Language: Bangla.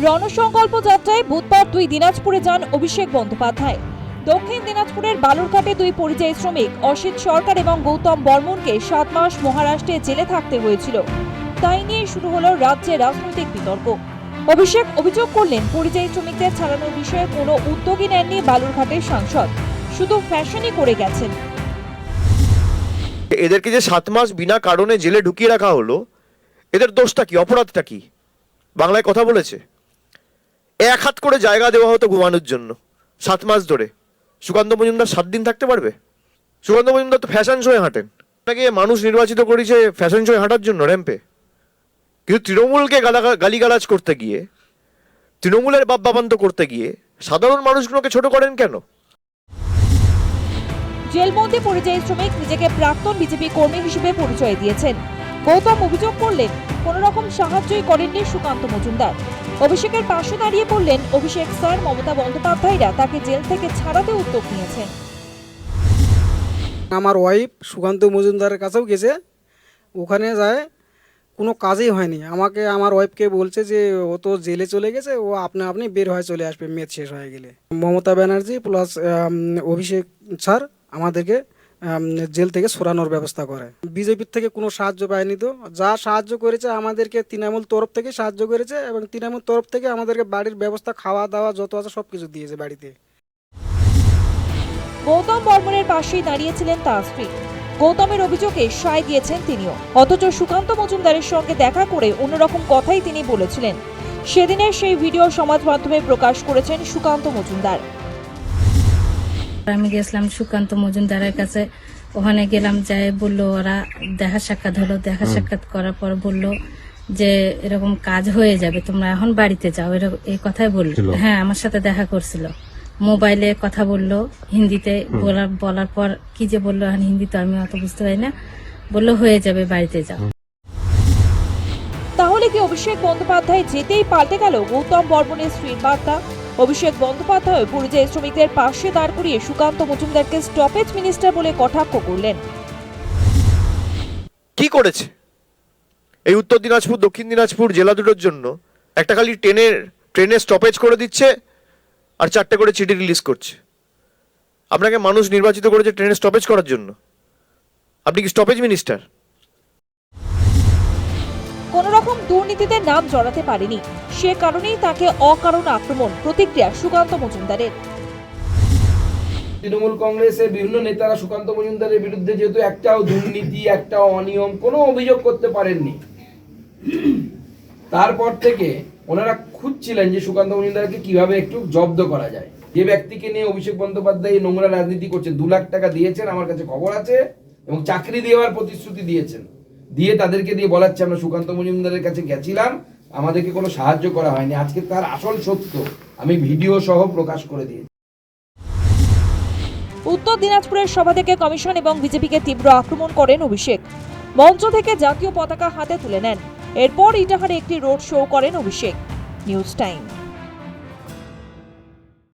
রণসংকল্প যাত্রায় বুধবার 2 দিনাজপুরে যান অভিষেক বন্দ্যোপাধ্যায়। দক্ষিণ দিনাজপুরের বালুরঘাটে 2 পরিযায়ী শ্রমিক অসিত সরকার এবং গৌতম বর্মনকে 7 মাস মহারাষ্ট্রে জেলে থাকতে হয়েছিল। তাই নিয়ে শুরু হলো রাজ্যে রাজনৈতিক বিতর্ক। অভিষেক অভিযোগ করলেন, পরিযায়ী শ্রমিকদের ছাড়ানোর বিষয়ে কোনো উদ্যোগই নেননি বালুরঘাটের সাংসদ, শুধু ফ্যাশনই করে গেছেন। এদেরকে যে 7 মাস বিনা কারণে জেলে ঢুকিয়ে রাখা হলো, এদের দোষটা কি, অপরাধটা কি? বাংলায় কথা বলেছে, 1 হাত করে জায়গা দেওয়া হতো ঘুমানোর জন্য 7 মাস ধরে। সুকান্ত মজুমদার 7 দিন থাকতে পারবে? সুকান্ত মজুমদার তো ফ্যাশন শোয়ে হাঁটেন। আপনাকে মানুষ নির্বাচিত করেছে ফ্যাশন শোয়ে হাঁটার জন্য র্যাম্পে। কিন্তু তৃণমূলকে গালিগালাজ করতে গিয়ে, তৃণমূলের বাপ্পাবান্ত করতে গিয়ে সাধারণ মানুষগুলোকে ছোট করেন কেন? জেলবন্দি পরিযায়ী শ্রমিক নিজেকে প্রাক্তন বিজেপি কর্মী হিসেবে পরিচয় দিয়েছেন। গৌতম অভিযোগ করলেন, কোনো রকম সাহায্যই করেননি সুকান্ত মজুমদার। অভিষেকের পাশে দাঁড়িয়ে বললেন, অভিষেক স্যার, মমতা বন্দ্যোপাধ্যায়রা তাকে জেল থেকে ছাড়াতে উদ্যোগ নিয়েছেন। আমার ওয়াইফ সুকান্ত মজুমদারের কাছেও গেছে, ওখানে যায় কোনো কাজই হয়নি। আমাকে আমার ওয়াইফকে বলছে যে ও তো জেলে চলে গেছে, ও আপনি বের হয়ে চলে আসবে মেয়াদ শেষ হয়ে গেলে। মমতা ব্যানার্জি প্লাস অভিষেক স্যার আমাদেরকে জেল থেকে সরানোর ব্যবস্থা করে। বিজেপির থেকে কোনো সাহায্য পায়নি, তো যা সাহায্য করেছে আমাদেরকে তৃণমূল তরফ থেকে সাহায্য করেছে, এবং তৃণমূল তরফ থেকে আমাদেরকে বাড়ির ব্যবস্থা, খাওয়া দাওয়া যত আছে সব কিছু দিয়েছে বাড়িতে। গৌতম বর্মনের পাশেই দাঁড়িয়েছিলেন তার স্ত্রী। গৌতমের অভিযোগে সায় দিয়েছেন তিনিও, অথচ সুকান্ত মজুমদারের সঙ্গে দেখা করে অন্যরকম কথাই তিনি বলেছিলেন। সেদিনের সেই ভিডিও সমাজ মাধ্যমে প্রকাশ করেছেন সুকান্ত মজুমদার। আমি গেছিলাম সুকান্ত মজুমদারের কাছে, ওখানে গেলাম, যাই বললো ওরা দেখা সাক্ষাৎ হলো। দেখা সাক্ষাৎ করার পর বললো যে এরকম কাজ হয়ে যাবে, তোমরা এখন বাড়িতে যাও, এরকম এই কথাই বললো। হ্যাঁ, আমার সাথে দেখা করছিল, মোবাইলে কথা বললো হিন্দিতে। বলার পর কি যে বললো এখন হিন্দি তো আমি অত বুঝতে পারি না, বললো হয়ে যাবে, বাড়িতে যাও। তাহলে কি অভিষেক বন্দ্যোপাধ্যায় যেতেই পাল্টে গেল গৌতম বর্মনের স্ত্রীর বার্তা? অভিষেক বন্দ্যোপাধ্যায় পরিযায়ী শ্রমিকদের পাশে দাঁড় করিয়ে সুকান্ত মজুমদারকে স্টপেজ মিনিস্টার বলে কটাক্ষ করলেন। কি করেছে এই উত্তর দিনাজপুর দক্ষিণ দিনাজপুর জেলা দুটোর জন্য? একটা খালি ট্রেনের স্টপেজ করে দিচ্ছে আর 4টে করে চিঠি রিলিজ করছে। আপনাকে মানুষ নির্বাচিত করেছে ট্রেনের স্টপেজ করার জন্য? আপনি কি স্টপেজ মিনিস্টার? কোন রকম দুর্নীতিতে নাম জড়াতে পারেনি, সে কারণেই তাকে অকারণ আক্রমণ। প্রতিক্রিয়া সুকান্ত মজুমদারের। তৃণমূল কংগ্রেসের বিভিন্ন নেতারা সুকান্ত মজুমদারের বিরুদ্ধে যেহেতু একটাও দুর্নীতি, একটাও অনিয়ম, কোনো অভিযোগ করতে পারেননি, তারপর থেকে ওনারা খুঁজছিলেন যে সুকান্ত মজুমদারকে কিভাবে একটু জব্দ করা যায়। যে ব্যক্তিকে নিয়ে অভিষেক বন্দ্যোপাধ্যায় নোংরা রাজনীতি করছে, 2 লাখ টাকা দিয়েছেন, আমার কাছে খবর আছে, এবং চাকরি দেওয়ার প্রতিশ্রুতি দিয়েছেন, দিয়ে তাদেরকে দিয়ে বলাচ্ছে আমরা সুকান্ত মজুমদারের কাছে গেছিলাম, আমাদেরকে কোনো সাহায্য করা হয়নি। আজকে তার আসল সত্য আমি ভিডিও সহ প্রকাশ করে দিয়েছি। উত্তর দিনাজপুরের সভা থেকে কমিশন এবং বিজেপিকে তীব্র আক্রমণ করেন অভিষেক। মঞ্চ থেকে জাতীয় পতাকা হাতে তুলে নেন। এরপর ইটাহারে একটি রোড শো করেন অভিষেক। News time.